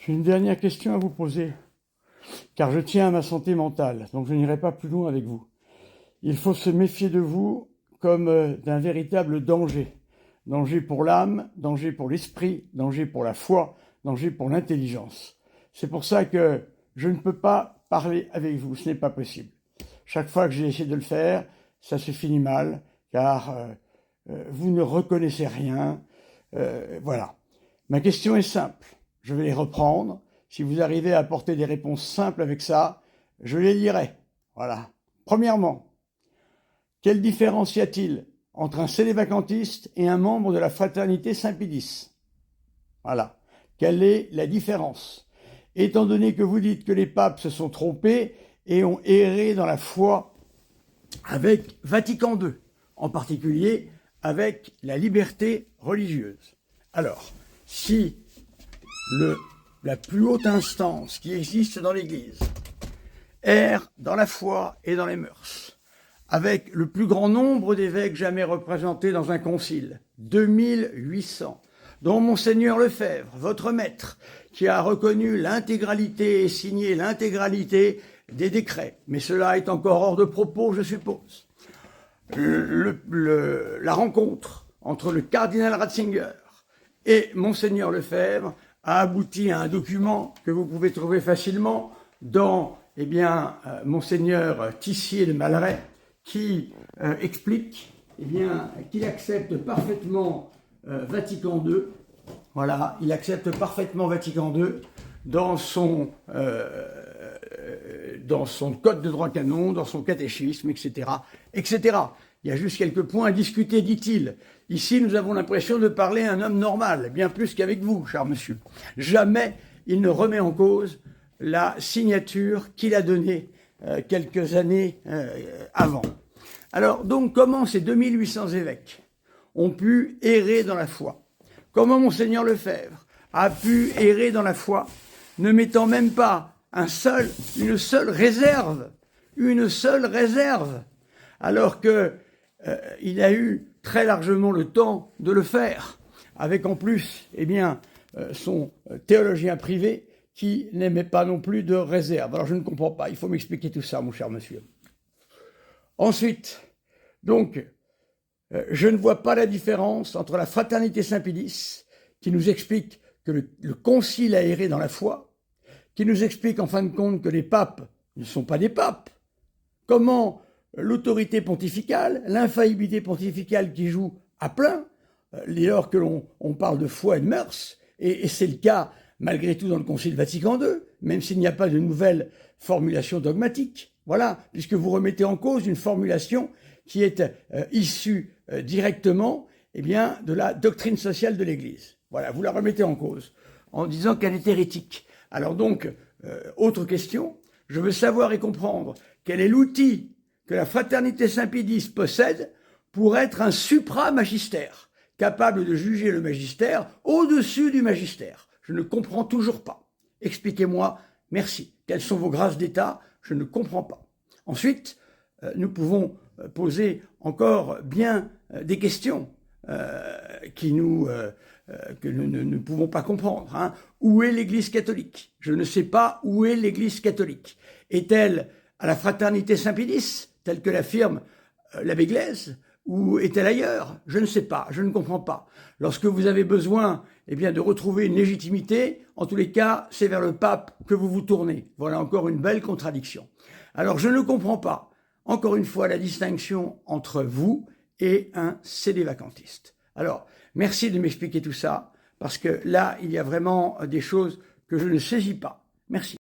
J'ai une dernière question à vous poser, car je tiens à ma santé mentale, donc je n'irai pas plus loin avec vous. Il faut se méfier de vous comme d'un véritable danger. Danger pour l'âme, danger pour l'esprit, danger pour la foi, danger pour l'intelligence. C'est pour ça que je ne peux pas parler avec vous, ce n'est pas possible. Chaque fois que j'ai essayé de le faire, ça se finit mal, car vous ne reconnaissez rien. Voilà. Ma question est simple. Je vais les reprendre. Si vous arrivez à apporter des réponses simples avec ça, je les lirai. Voilà. Premièrement, quelle différence y a-t-il entre un sélévacantiste et un membre de la fraternité Saint-Pédis? Voilà. Quelle est la différence? Étant donné que vous dites que les papes se sont trompés et ont erré dans la foi avec Vatican II, en particulier avec la liberté religieuse. Alors, si la plus haute instance qui existe dans l'Église erre dans la foi et dans les mœurs, avec le plus grand nombre d'évêques jamais représentés dans un concile, 2800, dont Monseigneur Lefebvre, votre maître, qui a reconnu l'intégralité et signé l'intégralité des décrets. Mais cela est encore hors de propos, je suppose. La rencontre entre le cardinal Ratzinger et Monseigneur Lefebvre a abouti à un document que vous pouvez trouver facilement dans Monseigneur Tissier de Malaret, qui explique qu'il accepte parfaitement Vatican II. Voilà, il accepte parfaitement Vatican II dans son code de droit canon, dans son catéchisme, etc., etc. Il y a juste quelques points à discuter, dit-il. Ici, nous avons l'impression de parler à un homme normal, bien plus qu'avec vous, cher monsieur. Jamais il ne remet en cause la signature qu'il a donnée quelques années avant. Alors, donc, comment ces 2800 évêques ont pu errer dans la foi? Comment Monseigneur Lefebvre a pu errer dans la foi, ne mettant même pas une seule réserve, alors que il a eu très largement le temps de le faire, avec en plus, son théologien privé qui n'aimait pas non plus de réserve. Alors je ne comprends pas, il faut m'expliquer tout ça, mon cher monsieur. Ensuite, donc, je ne vois pas la différence entre la fraternité Saint-Pédis, qui nous explique que le concile a erré dans la foi, qui nous explique en fin de compte que les papes ne sont pas des papes. Comment l'autorité pontificale, l'infaillibilité pontificale qui joue à plein, dès lors que l'on parle de foi et de mœurs, et c'est le cas malgré tout dans le Concile Vatican II, même s'il n'y a pas de nouvelle formulation dogmatique. Voilà, puisque vous remettez en cause une formulation qui est issue directement de la doctrine sociale de l'Église. Voilà, vous la remettez en cause en disant qu'elle est hérétique. Alors donc, autre question, je veux savoir et comprendre quel est l'outil que la fraternité Saint-Pédis possède pour être un supra-magistère, capable de juger le magistère au-dessus du magistère. Je ne comprends toujours pas. Expliquez-moi, merci. Quelles sont vos grâces d'État? Je ne comprends pas. Ensuite, nous pouvons poser encore bien des questions que nous ne pouvons pas comprendre. Hein. Où est l'Église catholique? Je ne sais pas où est l'Église catholique. Est-elle à la fraternité Saint-Pédis, telle que l'affirme l'abbé Glaise, ou est-elle ailleurs? Je ne sais pas, je ne comprends pas. Lorsque vous avez besoin de retrouver une légitimité, en tous les cas, c'est vers le pape que vous vous tournez. Voilà encore une belle contradiction. Alors je ne comprends pas, encore une fois, la distinction entre vous et un sélévacantiste. Alors, merci de m'expliquer tout ça, parce que là, il y a vraiment des choses que je ne saisis pas. Merci.